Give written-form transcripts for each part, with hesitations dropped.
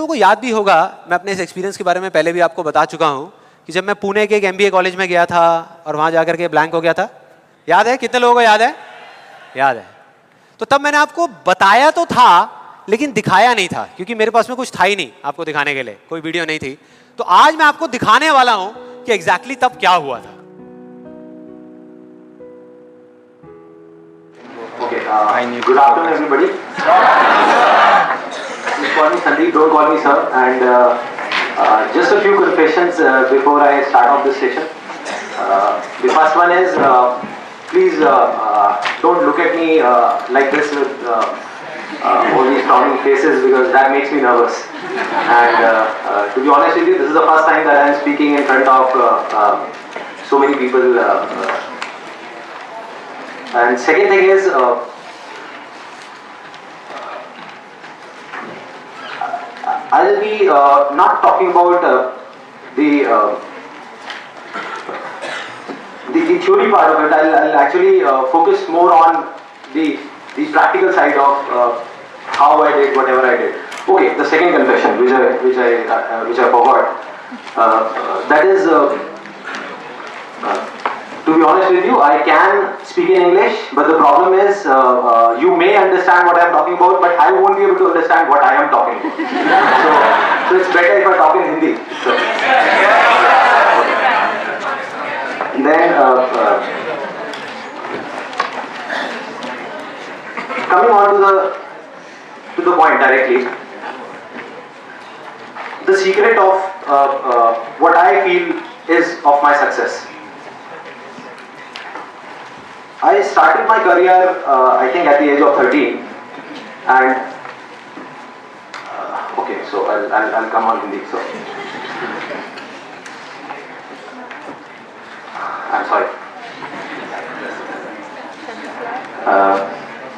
लोगों को याद भी होगा, मैं अपने इस एक्सपीरियंस के बारे में पहले भी आपको बता चुका हूँ कि जब मैं पुणे के एक MBA कॉलेज में गया था और वहाँ जाकर के ब्लैंक हो गया था। याद है? कितने लोगों को याद है? याद है। तो तब मैंने आपको बताया तो था लेकिन दिखाया नहीं था, क्योंकि मेरे पास में कुछ था ही नहीं आपको दिखाने के लिए, कोई वीडियो नहीं थी। तो आज मैं आपको दिखाने वाला हूं कि एग्जैक्टली तब क्या हुआ था। Okay, good afternoon everybody. Just call me Sandeep, don't call me sir. And just a few confessions before I start off this session. The first one is, please don't look at me like this with all these frowning faces, because that makes me nervous. And to be honest with you, this is the first time that I am speaking in front of so many people. And second thing is, I will be not talking about the theory part of it. I'll actually focus more on the practical side of how I did whatever I did. Okay, the second confession, which I forgot. That is. To be honest with you, I can speak in English, but the problem is you may understand what I am talking about, but I won't be able to understand what I am talking about. So it's better if I talk in Hindi. So. Then coming on to the point directly, the secret of what I feel is of my success. I started my career, I think, at the age of 13, and okay, so I'll come on Hindi. So I'm sorry.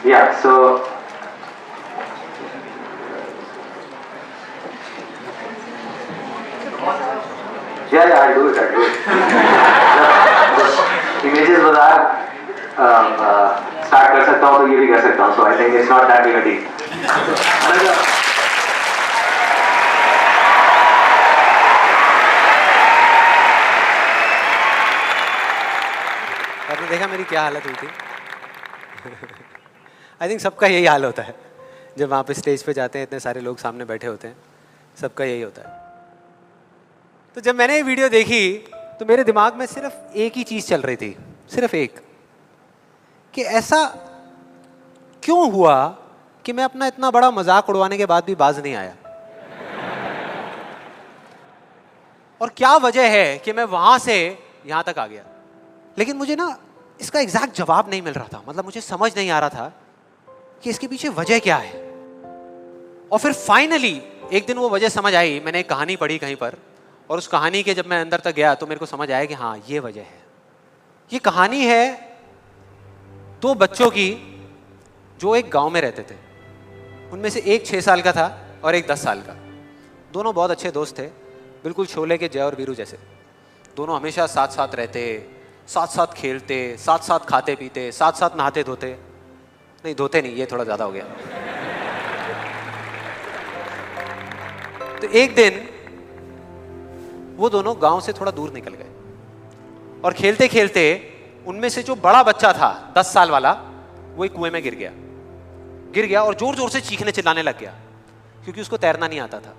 Yeah. So yeah, I'll do it. Images Bazaar. Start कर सकता हूँ तो ये भी कर सकता हूँ, so I think it's not that big a deal. आपने देखा मेरी क्या हालत हुई थी? आई थिंक सबका यही हाल होता है जब वहाँ पे स्टेज पे जाते हैं, इतने सारे लोग सामने बैठे होते हैं, सबका यही होता है। तो जब मैंने ये वीडियो देखी तो मेरे दिमाग में सिर्फ एक ही चीज़ चल रही थी, सिर्फ एक, कि ऐसा क्यों हुआ कि मैं अपना इतना बड़ा मजाक उड़वाने के बाद भी बाज नहीं आया, और क्या वजह है कि मैं वहां से यहां तक आ गया। लेकिन मुझे ना इसका एग्जैक्ट जवाब नहीं मिल रहा था, मतलब मुझे समझ नहीं आ रहा था कि इसके पीछे वजह क्या है। और फिर फाइनली एक दिन वो वजह समझ आई। मैंने एक कहानी पढ़ी कहीं पर, और उस कहानी के जब मैं अंदर तक गया तो मेरे को समझ आया कि हाँ, ये वजह है। ये कहानी है दो बच्चों की जो एक गांव में रहते थे। उनमें से एक 6 साल का था और एक 10 साल का। दोनों बहुत अच्छे दोस्त थे, बिल्कुल शोले के जय और वीरू जैसे। दोनों हमेशा साथ साथ रहते, साथ साथ खेलते, साथ साथ खाते पीते, साथ साथ नहाते धोते। नहीं, धोते नहीं, ये थोड़ा ज़्यादा हो गया। तो एक दिन वो दोनों गांव से थोड़ा दूर निकल गए और खेलते खेलते उनमें से जो बड़ा बच्चा था 10 साल वाला, वो एक कुएं में गिर गया और जोर जोर से चीखने चिल्लाने लग गया, क्योंकि उसको तैरना नहीं आता था।